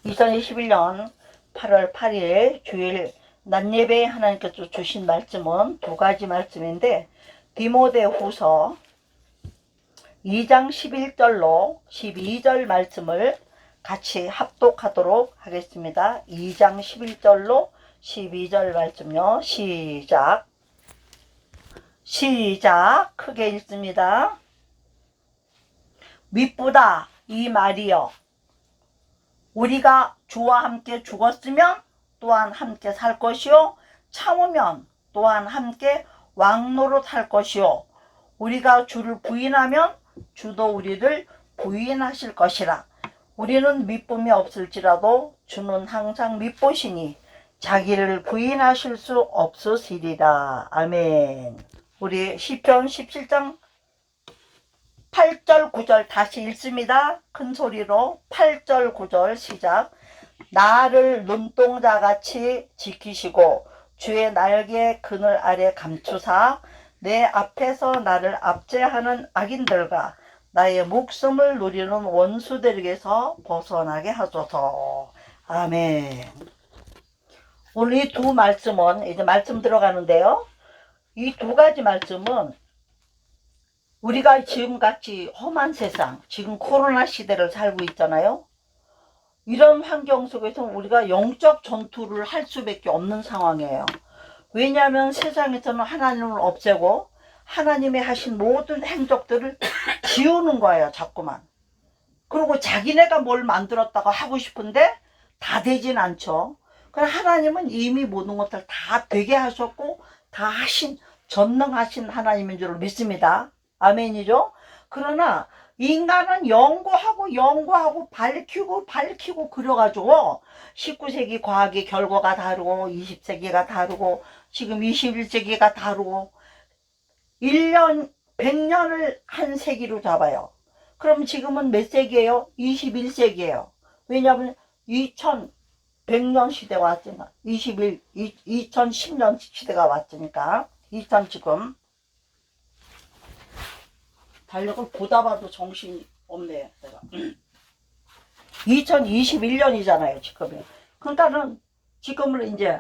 2021년 8월 8일 주일 낮예배에 하나님께서 주신 말씀은 두 가지 말씀인데, 디모데후서 2장 11절로 12절 말씀을 같이 합독하도록 하겠습니다. 2장 11절로 12절 말씀요. 시작 크게 읽습니다. 미쁘다 이 말이여, 우리가 주와 함께 죽었으면 또한 함께 살 것이요, 참으면 또한 함께 왕노릇 할 것이요, 우리가 주를 부인하면 주도 우리를 부인하실 것이라. 우리는 미쁨이 없을지라도 주는 항상 미쁘시니 자기를 부인하실 수 없으시리라. 아멘. 우리 시편 17장 8절 9절 다시 읽습니다. 큰 소리로 8절 9절 시작. 나를 눈동자같이 지키시고 주의 날개 그늘 아래 감추사 내 앞에서 나를 압제하는 악인들과 나의 목숨을 누리는 원수들에게서 벗어나게 하소서. 아멘. 오늘 이 두 말씀은 이제 말씀 들어가는데요. 이 두 가지 말씀은 우리가 지금같이 험한 세상, 지금 코로나 시대를 살고 있잖아요. 이런 환경 속에서 우리가 영적 전투를 할 수밖에 없는 상황이에요. 왜냐하면 세상에서는 하나님을 없애고 하나님이 하신 모든 행적들을 지우는 거예요, 자꾸만. 그리고 자기네가 뭘 만들었다고 하고 싶은데 다 되진 않죠. 그러나 하나님은 이미 모든 것을 다 되게 하셨고 다 하신, 전능하신 하나님인 줄 믿습니다. 아멘이죠. 그러나 인간은 연구하고 밝히고 그려가지고 19세기 과학의 결과가 다르고 20세기가 다르고 지금 21세기가 다르고 1년 100년을 한 세기로 잡아요. 그럼 지금은 몇 세기예요? 21세기예요. 왜냐하면 2100년 시대가 왔으니까 2010년 시대가 왔으니까 2000 지금 달력을 보다 봐도 정신이 없네 내가. 2021년이잖아요 지금이. 그러니까는 지금은 이제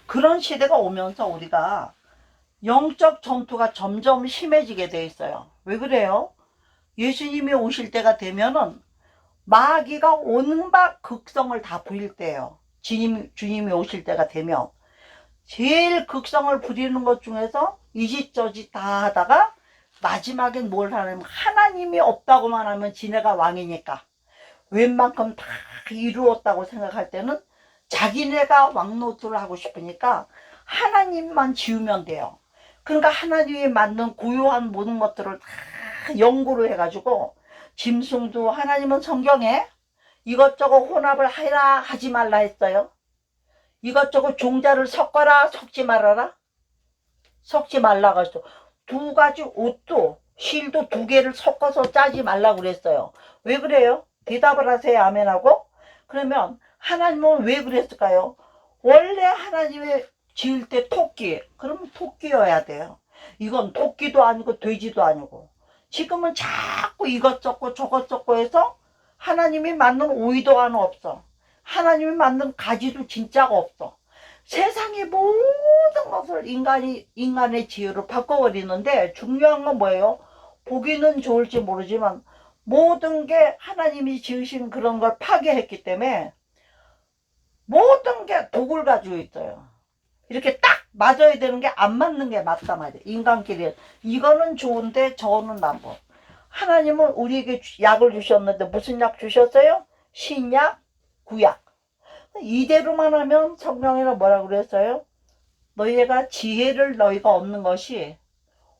그런 시대가 오면서 우리가 영적 전투가 점점 심해지게 돼 있어요. 왜 그래요? 예수님이 오실 때가 되면은 마귀가 온갖 극성을 다 부릴 때예요. 주님이 오실 때가 되면 제일 극성을 부리는 것 중에서 이짓저짓 다 하다가 마지막엔 뭘 하냐면 하나님이 없다고만 하면 지네가 왕이니까 웬만큼 다 이루었다고 생각할 때는 자기네가 왕노릇을 하고 싶으니까 하나님만 지우면 돼요. 그러니까 하나님이 만든 고유한 모든 것들을 다 연구를 해가지고 짐승도 하나님은 성경에 이것저것 혼합을 하라 하지 말라 했어요. 이것저것 종자를 섞어라 섞지 말아라 섞지 말라고 했어. 두 가지 옷도 실도 두 개를 섞어서 짜지 말라고 그랬어요. 왜 그래요? 대답을 하세요. 아멘하고. 그러면 하나님은 왜 그랬을까요? 원래 하나님이 지을 때 토끼, 그러면 토끼여야 돼요. 이건 토끼도 아니고 돼지도 아니고. 지금은 자꾸 이것저것 저것저것 해서 하나님이 만든 오이도 하나 없어. 하나님이 만든 가지도 진짜가 없어. 세상의 모든 것을 인간의 지혜로 바꿔버리는데 중요한 건 뭐예요? 보기는 좋을지 모르지만 모든 게 하나님이 지으신 그런 걸 파괴했기 때문에 모든 게 독을 가지고 있어요. 이렇게 딱 맞아야 되는 게 안 맞는 게 맞단 말이에요. 인간끼리 이거는 좋은데 저거는 나빠. 하나님은 우리에게 약을 주셨는데 무슨 약 주셨어요? 신약, 구약. 이대로만 하면 성경에는 뭐라고 그랬어요? 너희가 지혜를 너희가 얻는 것이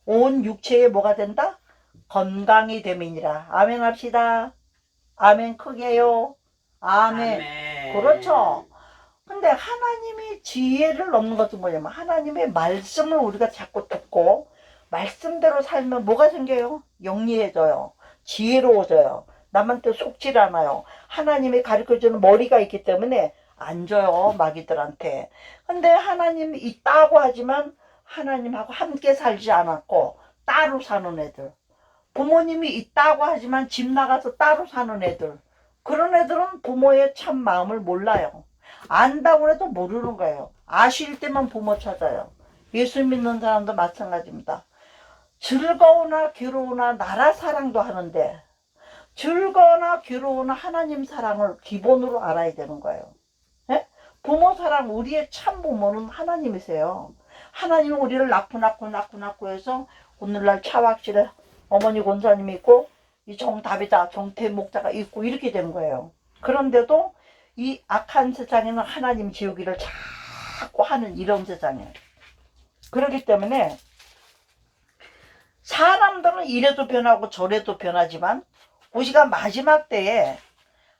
온 육체에 뭐가 된다? 건강이 됨이니라. 아멘 합시다. 아멘 크게요. 아멘. 아멘. 그렇죠. 근데 하나님이 지혜를 얻는 것은 뭐냐면 하나님의 말씀을 우리가 자꾸 듣고 말씀대로 살면 뭐가 생겨요? 영리해져요. 지혜로워져요. 남한테 속질 않아요. 하나님이 가르쳐주는 머리가 있기 때문에 안 줘요, 마귀들한테. 근데 하나님이 있다고 하지만 하나님하고 함께 살지 않았고 따로 사는 애들. 부모님이 있다고 하지만 집 나가서 따로 사는 애들. 그런 애들은 부모의 참 마음을 몰라요. 안다고 해도 모르는 거예요. 아실 때만 부모 찾아요. 예수 믿는 사람도 마찬가지입니다. 즐거우나 괴로우나 나라 사랑도 하는데 즐거우나 괴로우나 하나님 사랑을 기본으로 알아야 되는 거예요. 예? 부모 사랑, 우리의 참 부모는 하나님이세요. 하나님은 우리를 낳고 해서 오늘날 차박실에 어머니 권사님이 있고 이 정답이다 정태 목자가 있고 이렇게 된 거예요. 그런데도 이 악한 세상에는 하나님 지우기를 자꾸 하는 이런 세상이에요. 그렇기 때문에 사람들은 이래도 변하고 저래도 변하지만 우리가 마지막 때에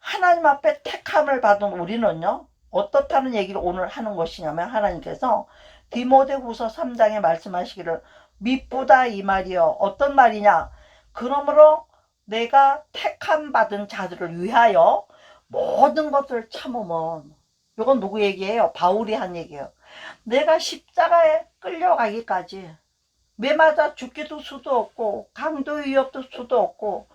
하나님 앞에 택함을 받은 우리는요, 어떻다는 얘기를 오늘 하는 것이냐면 하나님께서 디모데후서 3장에 말씀하시기를 미쁘다 이 말이요. 어떤 말이냐? 그러므로 내가 택함 받은 자들을 위하여 모든 것을 참으면, 이건 누구 얘기예요? 바울이 한 얘기예요. 내가 십자가에 끌려가기까지 매 맞아 죽기도 수도 없고 강도 위협도 수도 없고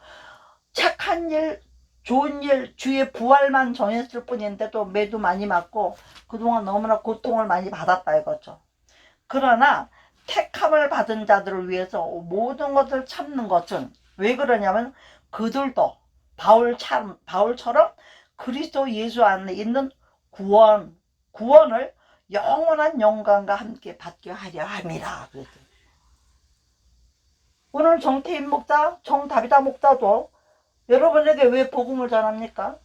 착한 일 좋은 일 주의 부활만 정했을 뿐인데도 매도 많이 맞고 그동안 너무나 고통을 많이 받았다 이거죠. 그러나 택함을 받은 자들을 위해서 모든 것을 참는 것은 왜 그러냐면 그들도 바울처럼 그리스도 예수 안에 있는 구원을 영원한 영광과 함께 받게 하려 함이라. 오늘 정태인 목사, 정다비다 목사도 여러분에게 왜 복음을 전합니까?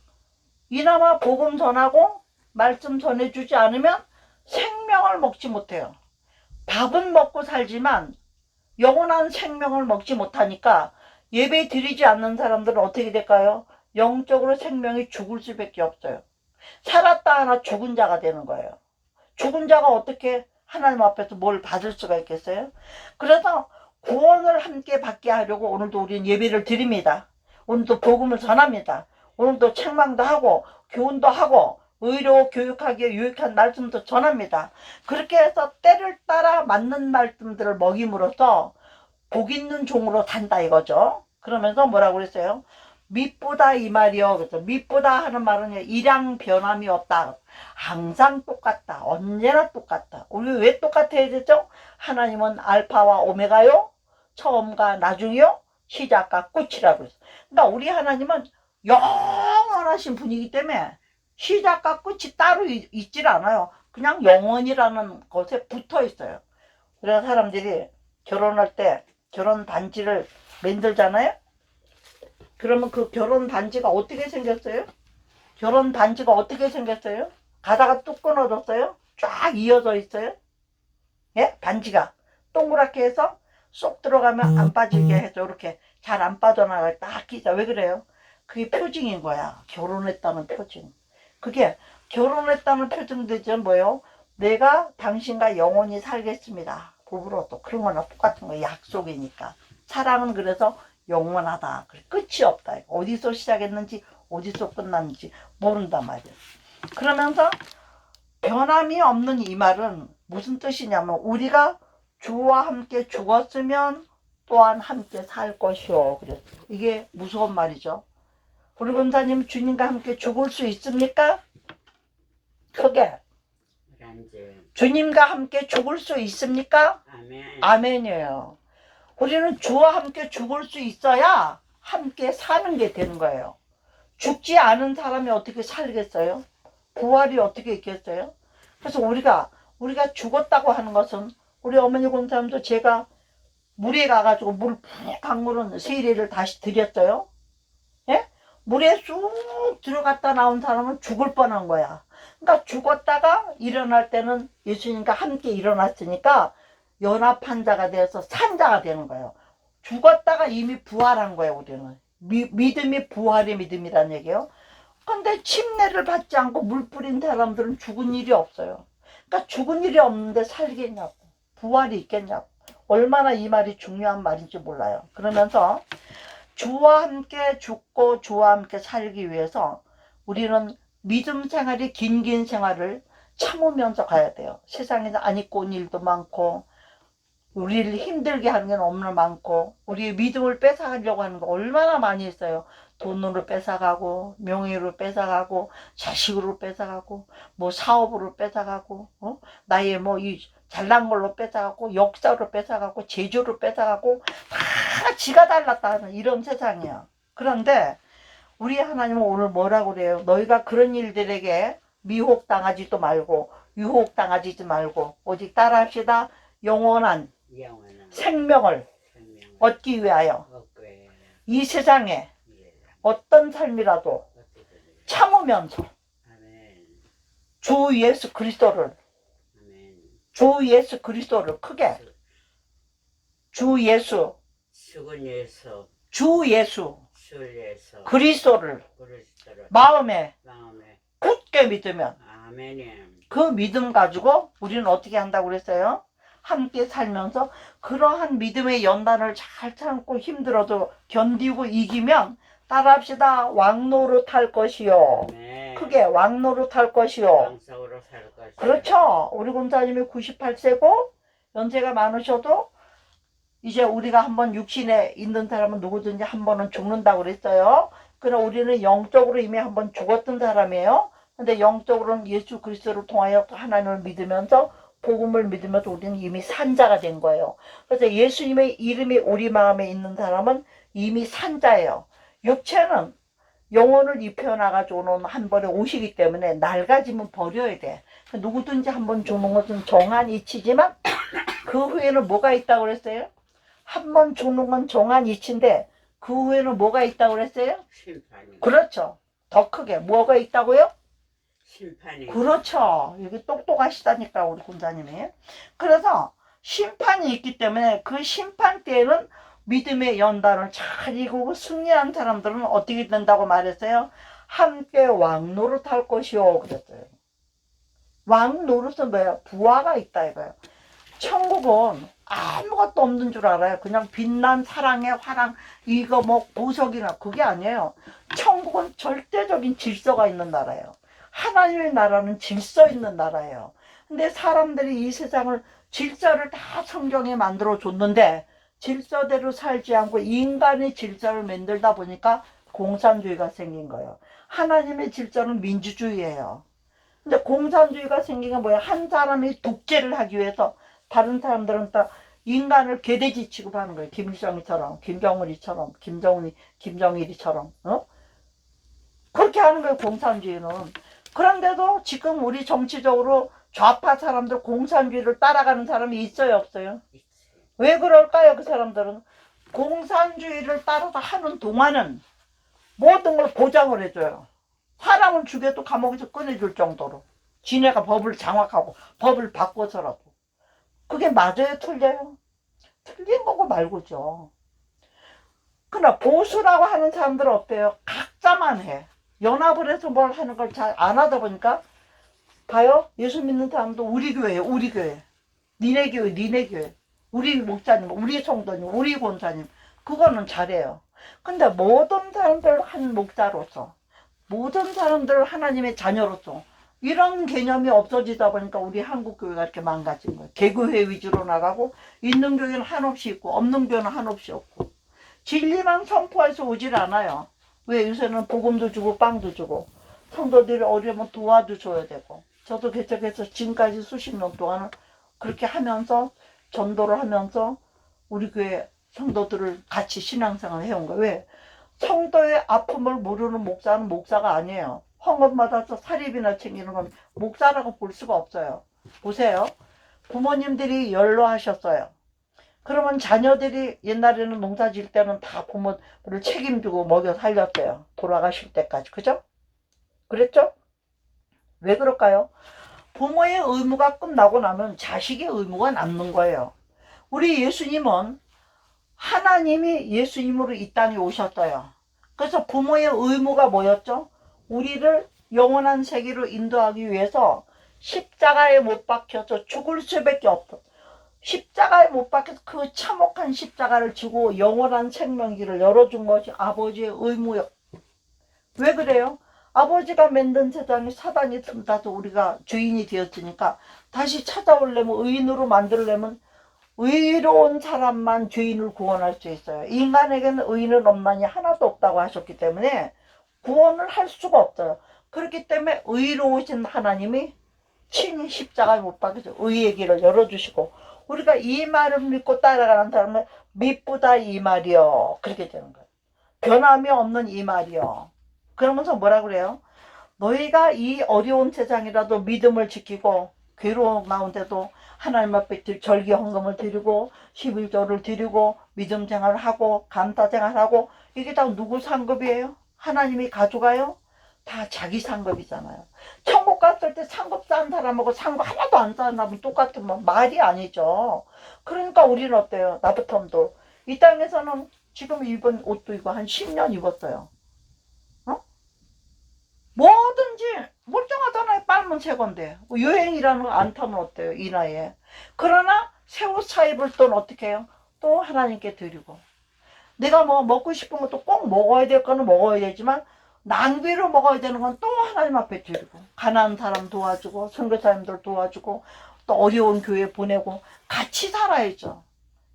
이나마 복음 전하고 말씀 전해주지 않으면 생명을 먹지 못해요. 밥은 먹고 살지만 영원한 생명을 먹지 못하니까 예배 드리지 않는 사람들은 어떻게 될까요? 영적으로 생명이 죽을 수밖에 없어요. 살았다 하나 죽은 자가 되는 거예요. 죽은 자가 어떻게 하나님 앞에서 뭘 받을 수가 있겠어요? 그래서 구원을 함께 받게 하려고 오늘도 우리는 예배를 드립니다. 오늘도 복음을 전합니다. 오늘도 책망도 하고 교훈도 하고 의료 교육하기에 유익한 말씀도 전합니다. 그렇게 해서 때를 따라 맞는 말씀들을 먹임으로써 복 있는 종으로 산다 이거죠. 그러면서 뭐라고 그랬어요? 미쁘다 이 말이요. 그래서 미쁘다 하는 말은 일양 변함이 없다. 항상 똑같다. 언제나 똑같다. 우리 왜 똑같아야 되죠? 하나님은 알파와 오메가요. 처음과 나중이요. 시작과 끝이라고 했어요. 그러니까 우리 하나님은 영원하신 분이기 때문에 시작과 끝이 따로 있질 않아요. 그냥 영원이라는 것에 붙어 있어요. 그래서 사람들이 결혼할 때 결혼 반지를 만들잖아요. 그러면 그 결혼 반지가 어떻게 생겼어요? 결혼 반지가 어떻게 생겼어요? 가다가 뚝 끊어졌어요? 쫙 이어져 있어요? 예? 반지가 동그랗게 해서 쏙 들어가면 안 빠지게 해서 이렇게 잘 안 빠져나갈 딱 끼자. 왜 그래요? 그게 표징인 거야. 결혼했다는 표징. 그게 결혼했다는 표징되죠. 뭐예요? 내가 당신과 영원히 살겠습니다. 부부로도 그런 거나 똑같은 거예요. 약속이니까. 사랑은 그래서 영원하다. 끝이 없다. 어디서 시작했는지 어디서 끝났는지 모른단 말이에요. 그러면서 변함이 없는 이 말은 무슨 뜻이냐면 우리가 주와 함께 죽었으면 또한 함께 살 것이요. 그래서 이게 무서운 말이죠. 우리 권사님 주님과 함께 죽을 수 있습니까? 크게. 주님과 함께 죽을 수 있습니까? 아멘. 아멘이에요. 우리는 주와 함께 죽을 수 있어야 함께 사는 게 되는 거예요. 죽지 않은 사람이 어떻게 살겠어요? 부활이 어떻게 있겠어요? 그래서 우리가 죽었다고 하는 것은 우리 어머니 권사님도 제가 물에 가가지고 물 강물은 세례를 다시 드렸어요. 예? 물에 쑥 들어갔다 나온 사람은 죽을 뻔한 거야. 그러니까 죽었다가 일어날 때는 예수님과 함께 일어났으니까 연합한 자가 되어서 산 자가 되는 거예요. 죽었다가 이미 부활한 거예요. 우리는 믿음이 부활의 믿음이란 얘기예요. 근데 침례를 받지 않고 물 뿌린 사람들은 죽은 일이 없어요. 그러니까 죽은 일이 없는데 살겠냐고, 부활이 있겠냐고. 얼마나 이 말이 중요한 말인지 몰라요. 그러면서 주와 함께 죽고 주와 함께 살기 위해서 우리는 믿음 생활이 긴 생활을 참으면서 가야 돼요. 세상에서 안 있고 온 일도 많고 우리를 힘들게 하는 게 너무나 많고 우리의 믿음을 뺏어가려고 하는 거 얼마나 많이 있어요. 돈으로 뺏어가고, 명예로 뺏어가고, 자식으로 뺏어가고, 뭐 사업으로 뺏어가고, 나의 뭐 이 잘난 걸로 뺏어가고, 역사로 뺏어가고, 재주로 뺏어가고, 다 지가 달랐다는 이런 세상이야. 그런데 우리 하나님은 오늘 뭐라고 그래요? 너희가 그런 일들에게 미혹당하지도 말고 유혹당하지 말고 오직 따라합시다. 영원한 생명을 얻기 위하여 이 세상에 어떤 삶이라도 참으면서 주 예수 그리스도를 크게 주 예수 그리스도를 마음에 굳게 믿으면 그 믿음 가지고 우리는 어떻게 한다고 그랬어요? 함께 살면서 그러한 믿음의 연단을 잘 참고 힘들어도 견디고 이기면 따라합시다. 왕노릇할 것이요. 크게 왕노릇할 것이요. 그렇죠. 우리 군사님이 98세고 연세가 많으셔도 이제 우리가 한번 육신에 있는 사람은 누구든지 한 번은 죽는다고 그랬어요. 그러나 우리는 영적으로 이미 한번 죽었던 사람이에요. 근데 영적으로는 예수 그리스도를 통하여 하나님을 믿으면서 복음을 믿으면서 우리는 이미 산자가 된 거예요. 그래서 예수님의 이름이 우리 마음에 있는 사람은 이미 산자예요. 육체는 영혼을 입혀나가지고는 한 번에 오시기 때문에 낡아지면 버려야 돼. 누구든지 한 번 죽는 것은 정한 이치지만 그 후에는 뭐가 있다고 그랬어요? 한 번 죽는 건 정한 이치인데 그 후에는 뭐가 있다고 그랬어요? 심판이. 그렇죠. 더 크게 뭐가 있다고요? 심판이. 그렇죠. 여기 똑똑하시다니까 우리 군사님이. 그래서 심판이 있기 때문에 그 심판 때에는 믿음의 연단을 잘 이기고 승리한 사람들은 어떻게 된다고 말했어요? 함께 왕노릇할 것이요 그랬어요. 왕노릇은 뭐예요? 부하가 있다 이거예요. 천국은 아무것도 없는 줄 알아요. 그냥 빛난 사랑의 화랑 이거 뭐 보석이나 그게 아니에요. 천국은 절대적인 질서가 있는 나라예요. 하나님의 나라는 질서 있는 나라예요. 근데 사람들이 이 세상을 질서를 다 성경에 만들어 줬는데 질서대로 살지 않고 인간의 질서를 만들다 보니까 공산주의가 생긴 거예요. 하나님의 질서는 민주주의예요. 근데 공산주의가 생긴 건 뭐야? 한 사람이 독재를 하기 위해서 다른 사람들은 다 인간을 개돼지 취급하는 거예요. 김일성이처럼, 김정은이처럼, 김정일이처럼, 그렇게 하는 거예요, 공산주의는. 그런데도 지금 우리 정치적으로 좌파 사람들 공산주의를 따라가는 사람이 있어요, 없어요? 왜 그럴까요, 그 사람들은? 공산주의를 따라서 하는 동안은 모든 걸 보장을 해줘요. 사람을 죽여도 감옥에서 꺼내줄 정도로. 지네가 법을 장악하고 법을 바꿔서라도. 그게 맞아요, 틀려요? 틀린 거고 말고죠. 그러나 보수라고 하는 사람들은 어때요? 각자만 해. 연합을 해서 뭘 하는 걸 잘 안 하다 보니까 봐요. 예수 믿는 사람도 우리 교회, 우리 교회. 니네 교회, 니네 교회. 우리 목사님, 우리 성도님, 우리 권사님. 그거는 잘해요. 근데 모든 사람들 한 목사로서 모든 사람들 하나님의 자녀로서 이런 개념이 없어지다 보니까 우리 한국 교회가 이렇게 망가진 거예요. 개교회 위주로 나가고 있는 교회는 한없이 있고 없는 교회는 한없이 없고 진리만 선포해서 오질 않아요. 왜? 요새는 복음도 주고 빵도 주고 성도들이 어려우면 도와도 줘야 되고 저도 개척해서 지금까지 수십 년 동안 그렇게 하면서 전도를 하면서 우리 교회 성도들을 같이 신앙생활을 해온 거예요. 왜? 성도의 아픔을 모르는 목사는 목사가 아니에요. 헌금 받아서 사립이나 챙기는 건 목사라고 볼 수가 없어요. 보세요. 부모님들이 연로하셨어요. 그러면 자녀들이 옛날에는 농사 지을 때는 다 부모를 책임지고 먹여 살렸대요. 돌아가실 때까지. 그죠? 그랬죠? 왜 그럴까요? 부모의 의무가 끝나고 나면 자식의 의무가 남는 거예요. 우리 예수님은 하나님이 예수님으로 이 땅에 오셨어요. 그래서 부모의 의무가 뭐였죠? 우리를 영원한 세계로 인도하기 위해서 십자가에 못 박혀서 죽을 수밖에 없어. 십자가에 못 박혀서 그 참혹한 십자가를 지고 영원한 생명길을 열어준 것이 아버지의 의무예요. 왜 그래요? 아버지가 만든 세상에 사단이 틈타서 우리가 주인이 되었으니까 다시 찾아오려면 의인으로 만들려면 의로운 사람만 죄인을 구원할 수 있어요. 인간에게는 의인은 없나니 하나도 없다고 하셨기 때문에 구원을 할 수가 없어요. 그렇기 때문에 의로우신 하나님이 친히 십자가에 못 박혀서 의의 길을 열어주시고, 우리가 이 말을 믿고 따라가는 사람은 미쁘다 이 말이요, 그렇게 되는 거예요. 변함이 없는 이 말이요. 그러면서 뭐라 그래요? 너희가 이 어려운 세상이라도 믿음을 지키고 괴로운 가운데도 하나님 앞에 절기 헌금을 드리고 11조를 드리고 믿음 생활을 하고 감사 생활을 하고, 이게 다 누구 상급이에요? 하나님이 가져가요? 다 자기 상급이잖아요. 천국 갔을 때 상급 쌓은 사람하고 상급 하나도 안 쌓은 사람은 똑같으면 말이 아니죠. 그러니까 우리는 어때요? 나부터도 이 땅에서는 지금 입은 옷도 이거 한 10년 입었어요. 뭐든지 멀쩡하잖아요. 빨면 새 건데. 유행이라는 거 안 타면 어때요? 이 나이에. 그러나 새 옷 사 입을 돈 어떻게 해요? 또 하나님께 드리고. 내가 뭐 먹고 싶은 것도 꼭 먹어야 될 거는 먹어야 되지만 낭비로 먹어야 되는 건 또 하나님 앞에 드리고, 가난한 사람 도와주고 선교사님들 도와주고 또 어려운 교회 보내고 같이 살아야죠.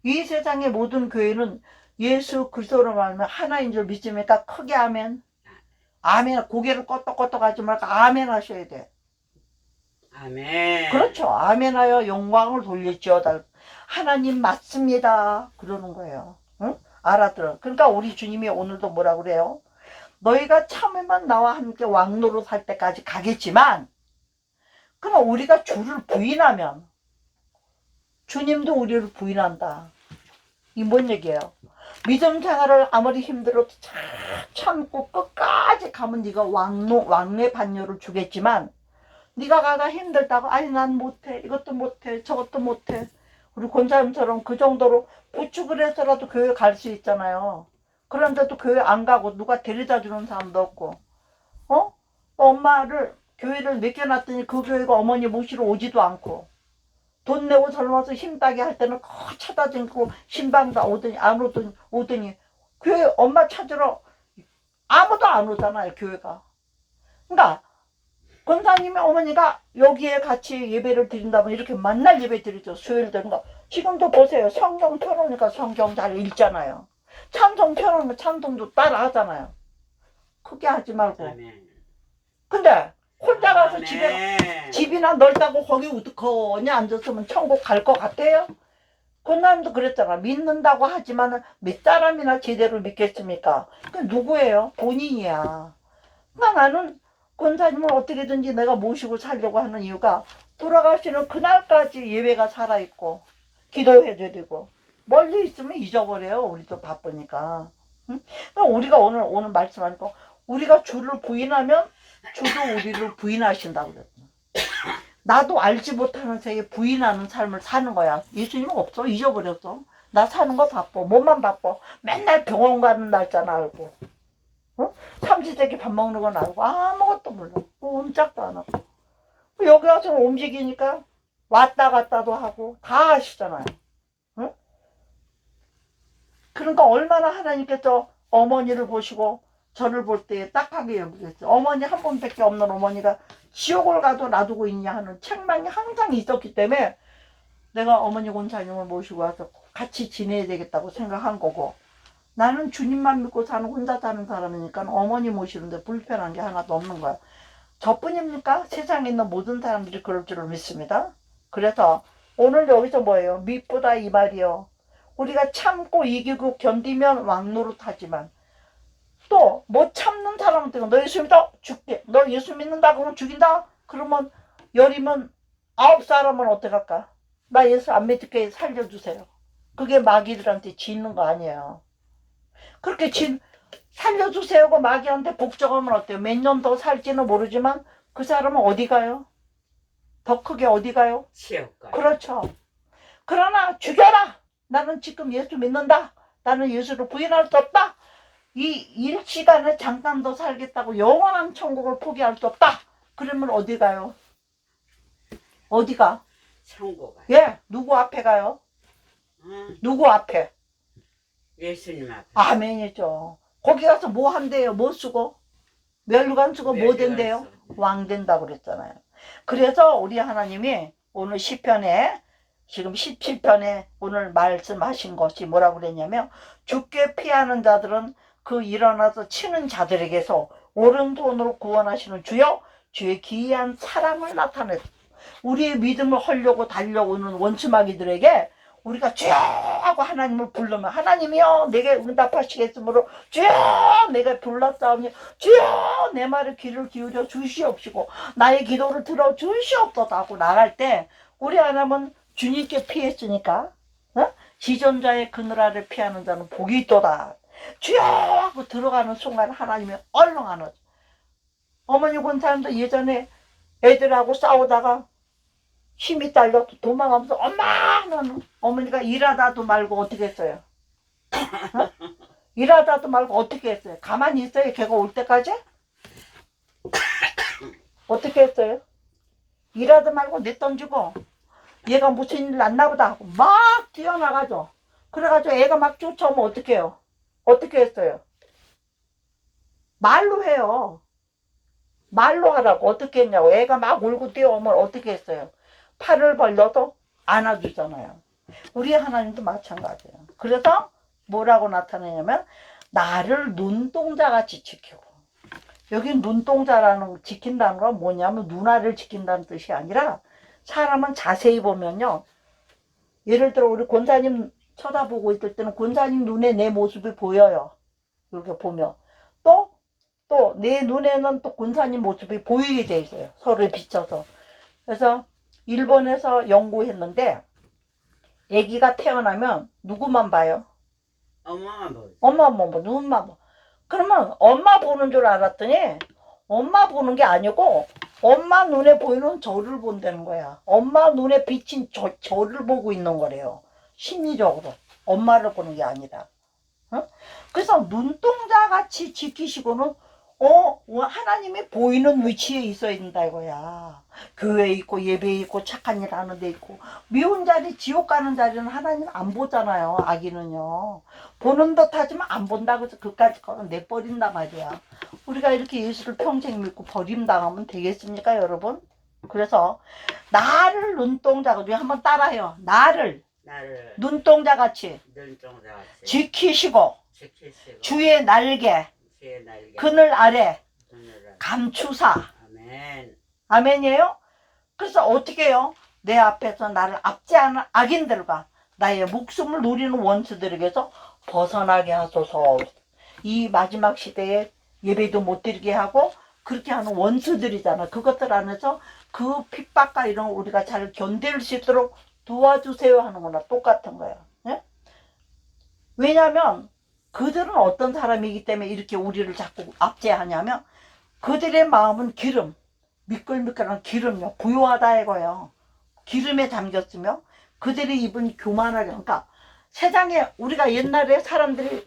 이 세상의 모든 교회는 예수 그리스도로 말하면 하나인 줄 믿습니까? 크게 아멘. 아멘. 고개를 껐덕껐덕 하지 말고 아멘 하셔야 돼. 아멘. 그렇죠. 아멘하여 영광을 돌릴지어다. 하나님 맞습니다. 그러는 거예요. 응? 알아들어. 그러니까 우리 주님이 오늘도 뭐라 그래요? 너희가 참으면 나와 함께 왕노릇 할 때까지 가겠지만, 그럼 우리가 주를 부인하면 주님도 우리를 부인한다. 이 뭔 얘기예요? 믿음 생활을 아무리 힘들어도 참고 끝까지 가면 네가 왕의 반열을 주겠지만, 네가 가다 힘들다고 아니 난 못해, 이것도 못해, 저것도 못해. 우리 권사님처럼 그 정도로 부축을 해서라도 교회 갈 수 있잖아요. 그런데도 교회 안 가고 누가 데려다 주는 사람도 없고, 엄마를 교회를 맡겨놨더니 그 교회가 어머니 모시러 오지도 않고, 돈 내고 젊어서 힘따게 할 때는 찾아다니고 신방다 오더니 안 오더니 교회 엄마 찾으러 아무도 안 오잖아요, 교회가. 그러니까 권사님의 어머니가 여기에 같이 예배를 드린다면 이렇게 만날 예배 드리죠. 수요일 되는 거. 지금도 보세요. 성경 펴놓으니까 성경 잘 읽잖아요. 찬송 펴놓으면 찬송도 따라 하잖아요. 크게 하지 말고. 아멘. 근데 혼자 가서 아멘. 집이나 넓다고 거기 우두커니 앉았으면 천국 갈 것 같아요? 권사님도 그랬잖아. 믿는다고 하지만 몇 사람이나 제대로 믿겠습니까? 그 누구예요? 본인이야. 그러니까 나는 권사님을 어떻게든지 내가 모시고 살려고 하는 이유가, 돌아가시는 그날까지 예배가 살아있고 기도해드리고, 멀리 있으면 잊어버려요. 우리도 바쁘니까. 응? 그러니까 우리가 오늘 말씀하니까 우리가 주를 부인하면 주도 우리를 부인하신다고 그랬어. 나도 알지 못하는 새에 부인하는 삶을 사는 거야. 예수님은 없어. 잊어버렸어. 나 사는 거 바빠. 몸만 바빠. 맨날 병원 가는 날짜나 알고, 삼시세끼 밥 먹는 건 알고 아무것도 몰라. 꼼짝도 안 하고. 여기 와서 움직이니까 왔다 갔다도 하고 다 하시잖아요. 응? 그러니까 얼마나 하나님께서 어머니를 보시고 저를 볼 때 딱하게 여기겠어요. 어머니 한 분밖에 없는 어머니가 지옥을 가도 놔두고 있냐 하는 책망이 항상 있었기 때문에 내가 어머니 권사님을 모시고 와서 같이 지내야 되겠다고 생각한 거고, 나는 주님만 믿고 사는 혼자 사는 사람이니까 어머니 모시는데 불편한 게 하나도 없는 거야. 저뿐입니까? 세상에 있는 모든 사람들이 그럴 줄을 믿습니다. 그래서 오늘 여기서 뭐예요? 미쁘다 이 말이요. 우리가 참고 이기고 견디면 왕노릇하지만, 또 못 참는 사람한테 너 예수 믿어? 죽게. 너 예수 믿는다 그러면 죽인다? 그러면 열이면 9사람은 어떡할까? 나 예수 안 믿게 살려주세요. 그게 마귀들한테 짓는 거 아니에요. 그렇게 살려주세요고 마귀한테 복종하면 어때요? 몇 년 더 살지는 모르지만 그 사람은 어디 가요? 더 크게 어디 가요? 지옥 가요. 그렇죠. 그러나 죽여라. 나는 지금 예수 믿는다. 나는 예수를 부인할 수 없다. 이 일시간에 잠깐 더 살겠다고 영원한 천국을 포기할 수 없다. 그러면 어디 가요? 어디 가? 천국 가요. 예, 누구 앞에 가요? 누구 앞에? 예수님 앞에. 아멘이죠. 거기 가서 뭐 한대요? 뭐 쓰고? 멸류관 쓰고 뭐 멸류관 된대요? 쓰고. 왕 된다고 그랬잖아요. 그래서 우리 하나님이 오늘 시편에 지금 17편에 오늘 말씀하신 것이 뭐라고 그랬냐면 죽게 피하는 자들은 그 일어나서 치는 자들에게서 오른손으로 구원하시는 주여 주의 기이한 사랑을 나타내 우리의 믿음을 헐려고 달려오는 원수마귀들에게 우리가 주여 하고 하나님을 부르면 하나님이여 내게 응답하시겠으므로 주여 내가 불렀사오니 주여 내 말에 귀를 기울여 주시옵시고 나의 기도를 들어 주시옵소서 하고 나갈 때 우리 하나님은 주님께 피했으니까 지존자의 그늘 아래 피하는 자는 복이 있도다. 주여 하고 들어가는 순간 하나님이 얼렁하는 어머니 본 사람도 예전에 애들하고 싸우다가 힘이 딸려 도망가면서 엄마 하면 어머니가 일하다도 말고 어떻게 했어요? 일하다도 말고 어떻게 했어요? 가만히 있어요? 걔가 올 때까지? 어떻게 했어요? 일하다 말고 내던지고 얘가 무슨 일 났나 보다 하고 막 뛰어나가죠. 그래가지고 애가 막 쫓아오면 어떻게 해요? 어떻게 했어요? 말로 해요. 말로 하라고. 어떻게 했냐고. 애가 막 울고 뛰어오면 어떻게 했어요? 팔을 벌려도 안아주잖아요. 우리 하나님도 마찬가지예요. 그래서 뭐라고 나타내냐면 나를 눈동자같이 지키고 여기 눈동자라는 지킨다는 건 뭐냐면 눈알을 지킨다는 뜻이 아니라 사람은 자세히 보면요. 예를 들어 우리 권사님 쳐다보고 있을 때는 권사님 눈에 내 모습이 보여요. 이렇게 보면 또 내 눈에는 또 권사님 모습이 보이게 돼 있어요. 서로 비춰서. 그래서 일본에서 연구했는데 아기가 태어나면 누구만 봐요? 엄마만 보지. 엄마만 봐, 눈만 봐. 그러면 엄마 보는 줄 알았더니 엄마 보는 게 아니고 엄마 눈에 보이는 저를 본다는 거야. 엄마 눈에 비친 저를 보고 있는 거래요. 심리적으로. 엄마를 보는 게 아니라. 어? 그래서 눈동자같이 지키시고는 하나님이 보이는 위치에 있어야 된다 이거야. 교회에 있고 예배에 있고 착한 일 하는 데 있고 미운 자리 지옥 가는 자리는 하나님 안 보잖아요. 아기는요. 보는 듯 하지만 안 본다고 해서 그까지 내버린단 말이야. 우리가 이렇게 예수를 평생 믿고 버림당하면 되겠습니까 여러분? 그래서 나를 눈동자같이 한번 따라해요. 나를 눈동자같이 지키시고 주의 날개 그늘 아래 감추사. 아멘. 아멘이에요? 그래서 어떻게 해요? 내 앞에서 나를 압제하는 악인들과 나의 목숨을 노리는 원수들에게서 벗어나게 하소서. 이 마지막 시대에 예배도 못 드리게 하고 그렇게 하는 원수들이잖아. 그것들 안에서 그 핍박과 이런 거 우리가 잘 견딜 수 있도록 도와주세요 하는 거나 똑같은 거예요. 예? 왜냐하면 그들은 어떤 사람이기 때문에 이렇게 우리를 자꾸 압제하냐면 그들의 마음은 기름, 미끌미끌한 기름이요. 부요하다 이거예요. 기름에 잠겼으며 그들의 입은 교만하게. 그러니까 세상에 우리가 옛날에 사람들이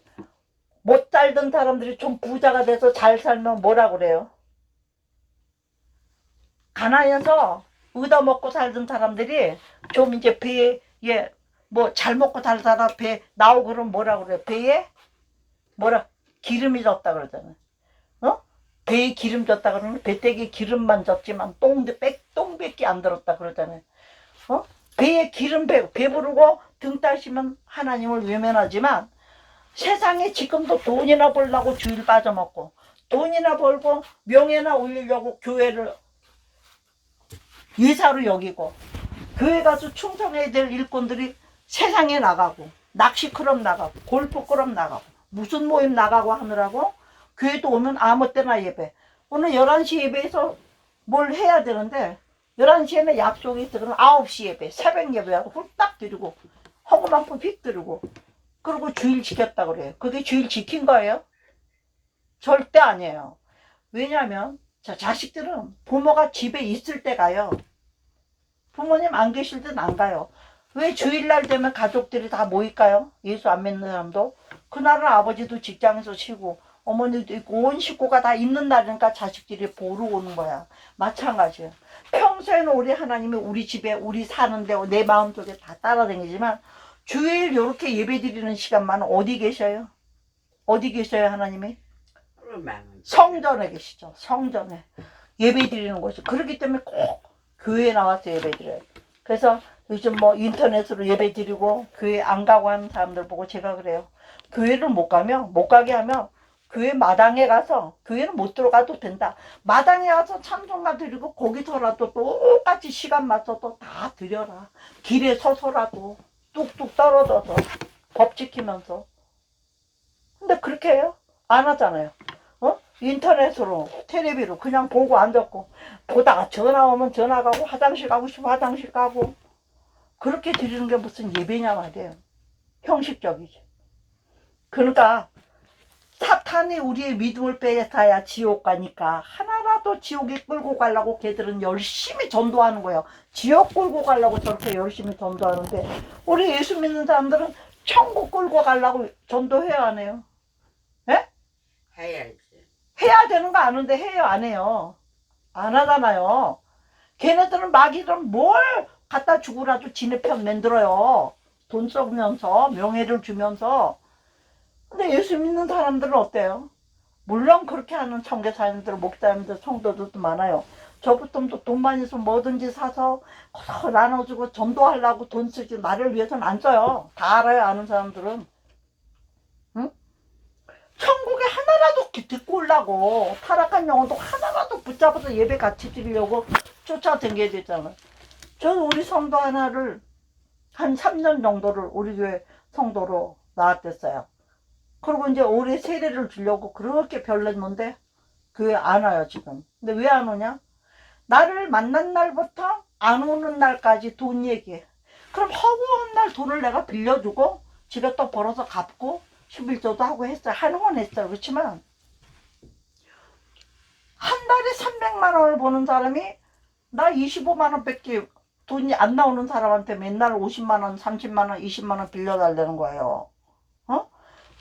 못 살던 사람들이 좀 부자가 돼서 잘 살면 뭐라 그래요? 가난해서 얻어먹고 살던 사람들이 좀 이제 배에 뭐 잘 먹고 살다가 배 나오고 그러면 뭐라 그래요? 배에 기름이 졌다 그러잖아요. 배에 기름 졌다 그러면 배때기에 기름만 졌지만 똥밖에 안 들었다 그러잖아요. 배에 기름 배부르고 등 따시면 하나님을 외면하지만 세상에 지금도 돈이나 벌려고 주일 빠져먹고 돈이나 벌고 명예나 올리려고 교회를 예사로 여기고 교회 가서 충성해야 될 일꾼들이 세상에 나가고 낚시 클럽 나가고 골프 클럽 나가고 무슨 모임 나가고 하느라고 교회도 오면 아무 때나 예배. 오늘 11시 예배에서 뭘 해야 되는데 11시에는 약속이 있어. 그럼 9시 예배, 새벽 예배하고 훌딱 드리고 허금 한 푼 휙 드리고 그리고 주일 지켰다 그래요. 그게 주일 지킨 거예요? 절대 아니에요. 왜냐하면 자식들은 부모가 집에 있을 때 가요. 부모님 안 계실 때는 안 가요. 왜 주일날 되면 가족들이 다 모일까요? 예수 안 믿는 사람도. 그날은 아버지도 직장에서 쉬고 어머니도 있고 온 식구가 다 있는 날이니까 자식들이 보러 오는 거야. 마찬가지예요. 평소에는 우리 하나님이 우리 집에 우리 사는데 내 마음속에 다 따라다니지만 주일 이렇게 예배 드리는 시간만 어디 계셔요? 어디 계셔요 하나님이? 성전에 계시죠. 성전에 예배 드리는 곳이. 그렇기 때문에 꼭 교회에 나와서 예배 드려요. 그래서 요즘 뭐 인터넷으로 예배 드리고 교회 안 가고 하는 사람들 보고 제가 그래요. 교회를 못 가게 하면 교회 마당에 가서 교회는 못 들어가도 된다. 마당에 가서 찬송가 드리고 거기서라도 똑같이 시간 맞춰서 다 드려라. 길에 서서라도 뚝뚝 떨어져서 법 지키면서. 근데 그렇게 해요? 안 하잖아요. 인터넷으로 텔레비로 그냥 보고 앉았고 보다가 전화 오면 전화 가고 화장실 가고 싶으면 화장실 가고 그렇게 드리는 게 무슨 예배냐 말이에요. 형식적이지. 그러니까 사탄이 우리의 믿음을 빼앗아야 지옥 가니까 하나라도 지옥에 끌고 가려고 걔들은 열심히 전도하는 거예요. 지옥 끌고 가려고 저렇게 열심히 전도하는데 우리 예수 믿는 사람들은 천국 끌고 가려고 전도해야 하네요. 예? 해야지. 해야 되는 거 아는데 해요 안 해요? 안 하잖아요. 걔네들은 마귀들은 뭘 갖다 주고라도 지네 편 만들어요. 돈 써면서 명예를 주면서. 근데 예수 믿는 사람들은 어때요? 물론 그렇게 하는 청교사님들, 목사님들, 성도들도 많아요. 저부터 돈 많이 있으면 뭐든지 사서 나눠주고 전도하려고 돈 쓰지 나를 위해서는 안 써요. 다 알아요 아는 사람들은. 응? 천국에 하나라도 듣고 오려고 타락한 영혼도 하나라도 붙잡아서 예배 같이 드리려고 쫓아다녀야 되잖아. 저는 우리 성도 하나를 한 3년 정도를 우리 교회 성도로 나왔댔어요. 그리고 이제 올해 세례를 주려고 그렇게 별냈는데 교회 안 와요 지금. 근데 왜 안 오냐? 나를 만난 날부터 안 오는 날까지 돈 얘기해. 그럼 허구한 날 돈을 내가 빌려주고 지가 또 벌어서 갚고 11조도 하고 했어요. 한 번 했어요. 그렇지만 한 달에 300만 원을 버는 사람이 나 25만 원 밖에 돈이 안 나오는 사람한테 맨날 50만 원, 30만 원, 20만 원 빌려달라는 거예요.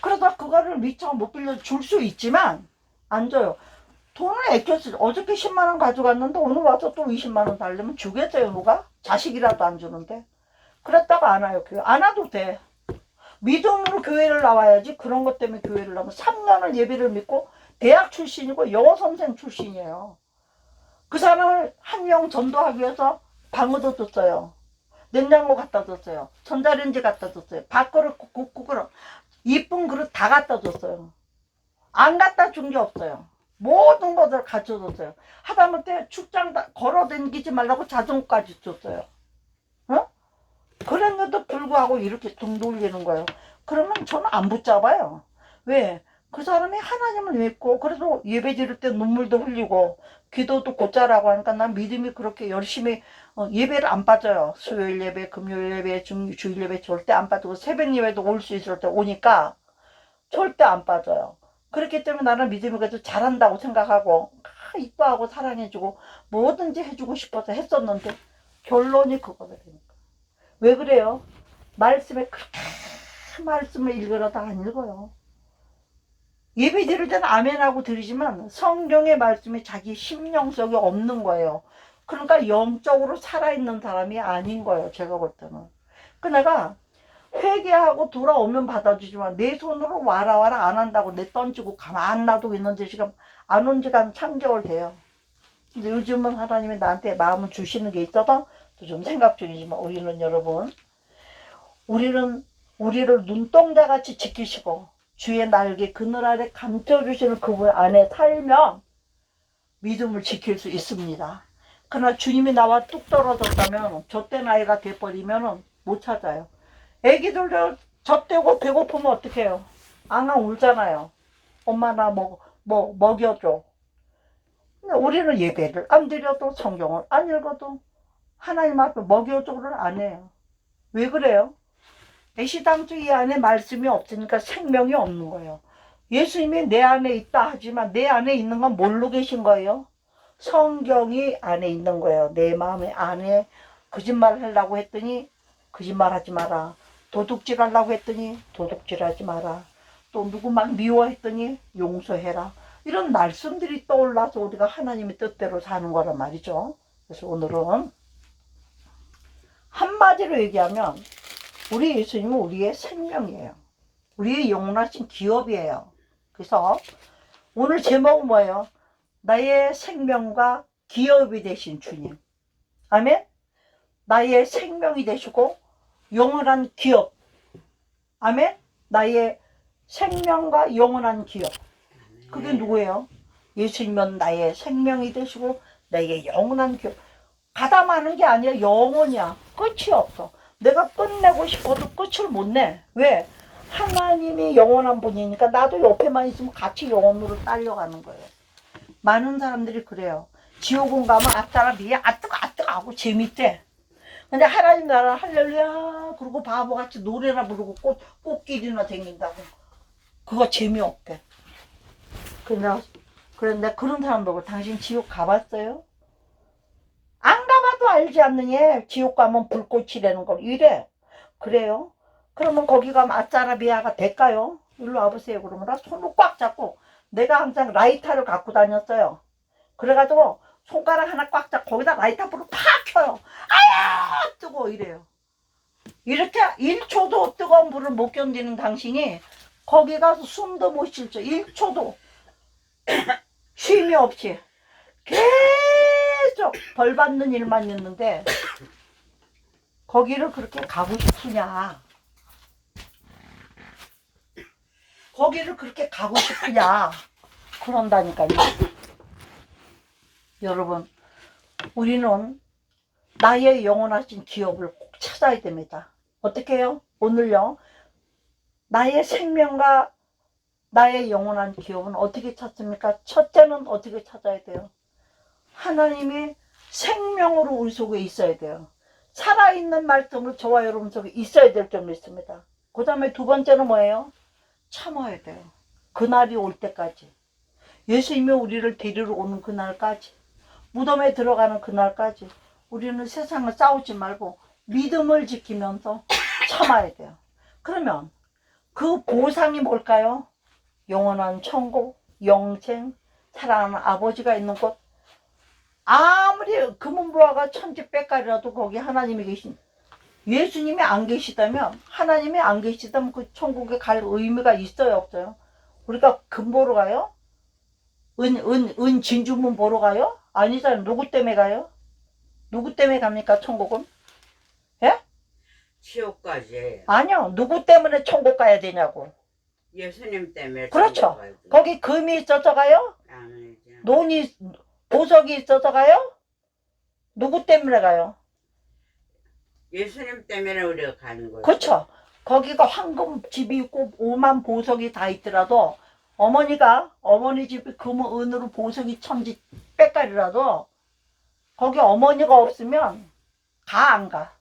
그러다 그거를 미처 못 빌려줄 수 있지만 안 줘요. 돈을 아껴서 어저께 10만 원 가져갔는데 오늘 와서 또 20만 원 달려면 주겠어요 누가? 자식이라도 안 주는데. 그랬다가 안 와요. 교회 안 와도 돼. 믿음으로 교회를 나와야지. 그런 것 때문에 교회를 나오면 3년을 예배를 믿고 대학 출신이고 영어 선생 출신이에요. 그 사람을 한 명 전도하기 위해서 방어도 줬어요. 냉장고 갖다 줬어요. 전자레인지 갖다 줬어요. 밥그릇, 국그릇, 이쁜 그릇 다 갖다 줬어요. 안 갖다 준 게 없어요. 모든 것을 갖춰줬어요. 하다못해 출장 걸어 다니지 말라고 자전거까지 줬어요. 그랬는데도 불구하고 이렇게 등 돌리는 거예요. 그러면 저는 안 붙잡아요. 왜? 그 사람이 하나님을 믿고 그래도 예배 드릴 때 눈물도 흘리고 기도도 곧잘하고 하니까 난 믿음이 그렇게 열심히 예배를 안 빠져요. 수요일 예배, 금요일 예배, 주일 예배 절대 안 빠지고 새벽 예배도 올 수 있을 때 오니까 절대 안 빠져요. 그렇기 때문에 나는 믿음이 그래도 잘한다고 생각하고 이뻐하고 사랑해주고 뭐든지 해주고 싶어서 했었는데 결론이 그거거든요. 왜 그래요? 말씀에 그렇게 말씀을 읽으려다 안 읽어요. 예배 드릴 때는 아멘하고 드리지만 성경의 말씀이 자기 심령 속에 없는 거예요. 그러니까 영적으로 살아있는 사람이 아닌 거예요. 제가 볼 때는. 그 내가 회개하고 돌아오면 받아주지만 내 손으로 와라 안 한다고 내 던지고 가만 놔두고 있는지 지금 안 온 지가 한 3개월 돼요. 근데 요즘은 하나님이 나한테 마음을 주시는 게 있어서 좀 생각 중이지만 우리는 여러분 우리를 눈동자같이 지키시고 주의 날개 그늘 아래 감춰주시는 그분 안에 살면 믿음을 지킬 수 있습니다. 그러나 주님이 나와 뚝 떨어졌다면 젖된 아이가 돼버리면 못 찾아요. 애기들도 젖대고 배고프면 어떡 해요? 앙앙 울잖아요. 엄마 나 먹여줘. 근데 우리는 예배를 안 드려도 성경을 안 읽어도 하나님 앞에 먹여줘를 안 해요. 왜 그래요? 애시당초 이 안에 말씀이 없으니까 생명이 없는 거예요. 예수님이 내 안에 있다 하지만 내 안에 있는 건 뭘로 계신 거예요? 성경이 안에 있는 거예요. 내 마음에 안에 거짓말 하려고 했더니 거짓말 하지 마라. 도둑질 하려고 했더니 도둑질 하지 마라. 또 누구 막 미워했더니 용서해라. 이런 말씀들이 떠올라서 우리가 하나님의 뜻대로 사는 거란 말이죠. 그래서 오늘은 한마디로 얘기하면 우리 예수님은 우리의 생명이에요. 우리의 영원하신 기업이에요. 그래서 오늘 제목은 뭐예요? 나의 생명과 기업이 되신 주님. 아멘? 나의 생명이 되시고 영원한 기업. 아멘. 나의 생명과 영원한 기업. 그게 누구예요? 예수님은 나의 생명이 되시고 나의 영원한 기업. 가담하는 게 아니라 영원이야. 끝이 없어. 내가 끝내고 싶어도 끝을 못 내. 왜? 하나님이 영원한 분이니까 나도 옆에만 있으면 같이 영원으로 딸려가는 거예요. 많은 사람들이 그래요. 지옥은 가면 아따라 미야 아뜨거 하고 재밌대. 근데 하나님 나라 할렐루야 그러고 바보같이 노래나 부르고 꽃길이나 댕긴다고. 그거 재미없대. 그런데 그런 사람 보고 당신 지옥 가봤어요? 안 가봐도 알지 않느냐. 지옥 가면 불꽃이라는 걸. 이래. 그래요? 그러면 거기 가면 아짜라비아가 될까요? 일로 와보세요. 그러면 나 손을 꽉 잡고 내가 항상 라이터를 갖고 다녔어요. 그래가지고 손가락 하나 꽉 잡고 거기다 라이터 불을 팍 켜요. 아야 뜨거워 이래요. 이렇게 1초도 뜨거운 불을 못 견디는 당신이 거기 가서 숨도 못 쉴죠. 1초도 쉼이 없이 계속 벌 받는 일만 있는데 거기를 그렇게 가고 싶으냐? 거기를 그렇게 가고 싶으냐? 그런다니까요. 여러분, 우리는 나의 영원하신 기업을 꼭 찾아야 됩니다. 어떻게 해요? 오늘요. 나의 생명과 나의 영원한 기업은 어떻게 찾습니까? 첫째는 어떻게 찾아야 돼요? 하나님이 생명으로 우리 속에 있어야 돼요. 살아있는 말씀으로 저와 여러분 속에 있어야 될 점이 있습니다. 그 다음에 두 번째는 뭐예요? 참아야 돼요. 그날이 올 때까지. 예수님이 우리를 데리러 오는 그날까지. 무덤에 들어가는 그날까지. 우리는 세상을 싸우지 말고 믿음을 지키면서 참아야 돼요. 그러면 그 보상이 뭘까요? 영원한 천국, 영생, 사랑하는 아버지가 있는 곳. 아무리 금은보화가 천지백갈이라도 거기 하나님이 계신, 예수님이 안 계시다면, 하나님이 안 계시다면 그 천국에 갈 의미가 있어요, 없어요? 우리가 금 보러 가요? 은 진주문 보러 가요? 아니잖아요. 누구 때문에 가요? 누구 때문에 갑니까, 천국은? 예? 지옥까지. 아니요. 누구 때문에 천국 가야 되냐고. 예수님 때문에. 그렇죠. 거기 금이 있어서 가요? 아니죠. 논이, 보석이 있어서 가요? 누구 때문에 가요? 예수님 때문에 우리가 가는 거죠. 그렇죠. 거기가 황금 집이 있고 오만 보석이 다 있더라도 어머니 집이 금은 은으로 보석이 천지 빽깔이라도 거기 어머니가 없으면 안 가.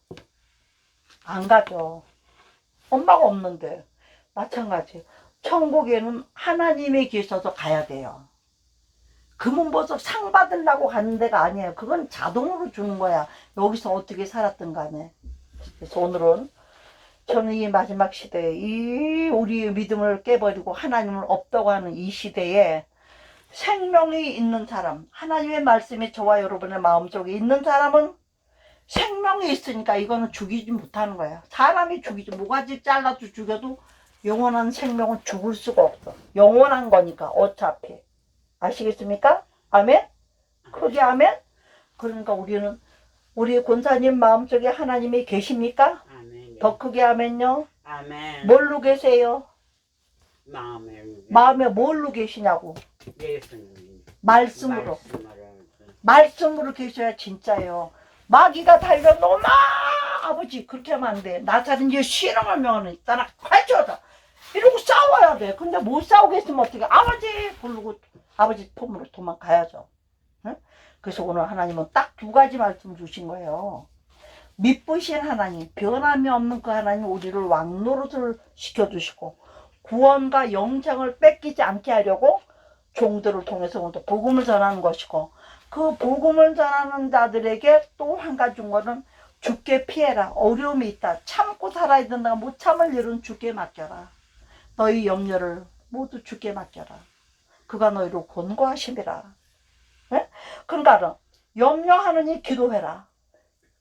안 가죠. 엄마가 없는데. 마찬가지. 천국에는 하나님이 계셔서 가야 돼요. 금은보석 상 받으려고 가는 데가 아니에요. 그건 자동으로 주는 거야. 여기서 어떻게 살았든 간에. 그래서 오늘은 저는 이 마지막 시대에 이 우리의 믿음을 깨버리고 하나님을 없다고 하는 이 시대에 생명이 있는 사람, 하나님의 말씀이 저와 여러분의 마음속에 있는 사람은 생명이 있으니까 이거는 죽이지 못하는 거야. 사람이 죽이지, 모가지 잘라도 죽여도 영원한 생명은 죽을 수가 없어. 영원한 거니까 어차피. 아시겠습니까? 아멘? 크게 아멘? 그러니까 우리는 우리 권사님 마음속에 하나님이 계십니까? 아멘. 더 크게 아멘요? 아멘. 뭘로 계세요? 마음에 뭘로 계시냐고. 예수님. 말씀으로. 말씀으로 계셔야 진짜예요. 마귀가 달려 너마 아버지 그렇게 하면 안 돼. 나사든지 실험을 명하는 있잖아.快쳐다 이러고 싸워야 돼. 근데 못 싸우겠으면 어떻게 아버지 부르고 아버지 품으로 도망가야죠. 응? 그래서 오늘 하나님은 딱 두 가지 말씀 주신 거예요. 믿으신 하나님, 변함이 없는 그 하나님 우리를 왕노릇을 시켜주시고 구원과 영생을 뺏기지 않게 하려고 종들을 통해서 오늘 복음을 전하는 것이고 그 복음을 전하는 자들에게 또 한 가지 거는 주께 피해라. 어려움이 있다. 참고 살아야 된다. 못 참을 일은 주께 맡겨라. 너희 염려를 모두 주께 맡겨라. 그가 너희를 권고하심이라. 네? 그러니까 염려하느니 기도해라.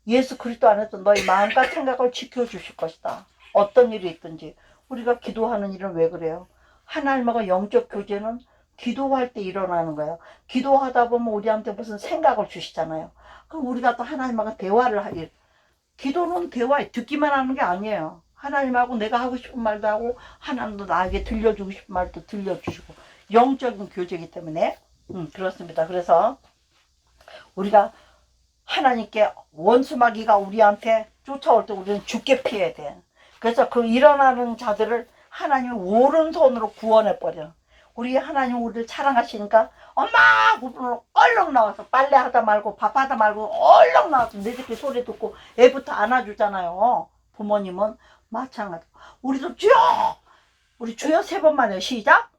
예수 그리스도 안에서 너희 마음과 생각을 지켜주실 것이다. 어떤 일이 있든지. 우리가 기도하는 일은 왜 그래요? 하나님과 영적 교제는 기도할 때 일어나는 거예요. 기도하다 보면 우리한테 무슨 생각을 주시잖아요. 그럼 우리가 또 하나님과 대화를 하길. 기도는 대화, 듣기만 하는 게 아니에요. 하나님하고 내가 하고 싶은 말도 하고 하나님도 나에게 들려주고 싶은 말도 들려주시고 영적인 교제이기 때문에 그렇습니다. 그래서 우리가 하나님께 원수마귀가 우리한테 쫓아올 때 우리는 죽게 피해야 돼. 그래서 그 일어나는 자들을 하나님이 오른손으로 구원해버려. 우리 하나님 우리를 사랑하시니까 엄마! 그분으로 얼른 나와서 빨래하다 말고 밥하다 말고 얼른 나와서 내 새끼 소리 듣고 애부터 안아주잖아요. 부모님은 마찬가지. 우리도 주여! 우리 주여 3번만 해요. 시작!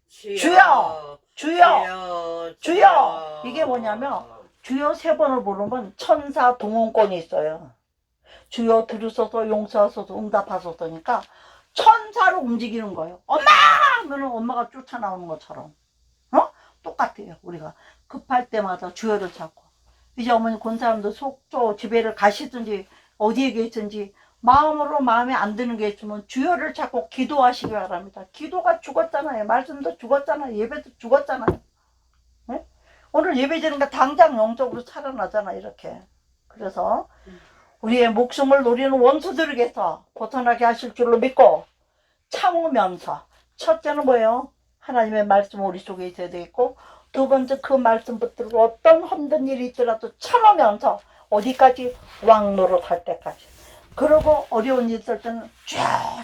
주여! 주여! 주여! 이게 뭐냐면 주여 3번을 부르면 천사 동원권이 있어요. 주여 들으소서 용서하소서 응답하소서니까 천사로 움직이는 거예요. 엄마! 하면 엄마가 쫓아나오는 것처럼. 똑같아요. 우리가 급할 때마다 주여를 찾고. 이제 어머니 본 사람도 속초 집에를 가시든지 어디에 계시든지 마음으로 마음에 안 드는 게 있으면 주여를 찾고 기도하시기 바랍니다. 기도가 죽었잖아요. 말씀도 죽었잖아요. 예배도 죽었잖아요. 네? 오늘 예배 드리니까 당장 영적으로 살아나잖아 이렇게. 그래서 우리의 목숨을 노리는 원수들에게서 벗어나게 하실 줄로 믿고 참으면서 첫째는 뭐예요? 하나님의 말씀 우리 속에 있어야 되겠고 두 번째 그 말씀 붙들고 어떤 힘든 일이 있더라도 참으면서 어디까지? 왕노릇 할 때까지. 그러고 어려운 일 있을 때는 쭉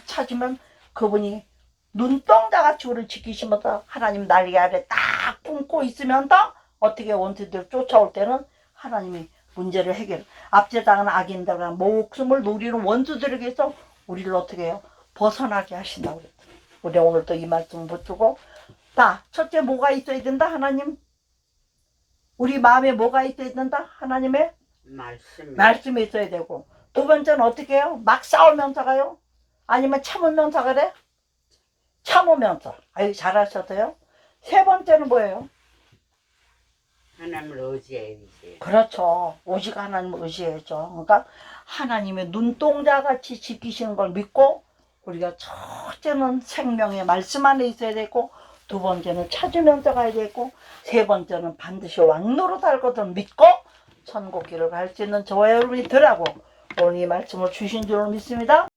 찾으면 그분이 눈동자같이 우리를 지키시면서 하나님 날개 아래 딱 품고 있으면서 어떻게 원수들 쫓아올 때는 하나님이 문제를 해결. 압제당한 악인들과 목숨을 노리는 원수들에게서 우리를 어떻게 해요? 벗어나게 하신다고 그랬죠. 우리 오늘도 이 말씀 붙들고 자, 첫째 뭐가 있어야 된다? 하나님. 우리 마음에 뭐가 있어야 된다? 하나님의 말씀이 있어야 되고 두 번째는 어떻게 해요? 막 싸우면서 가요? 아니면 참으면서 가래? 참으면서. 아유 잘하셨어요. 세 번째는 뭐예요? 하나님을 의지해야지. 그렇죠. 오직 하나님을 의지해야죠. 그러니까 하나님의 눈동자같이 지키시는 걸 믿고 우리가 첫째는 생명의 말씀 안에 있어야 되고 두 번째는 찾으면서 가야 되고 세 번째는 반드시 왕노로 살 것을 믿고 천국길을 갈 수 있는 저와 여러분이 되라고 오늘 이 말씀을 주신 줄로 믿습니다.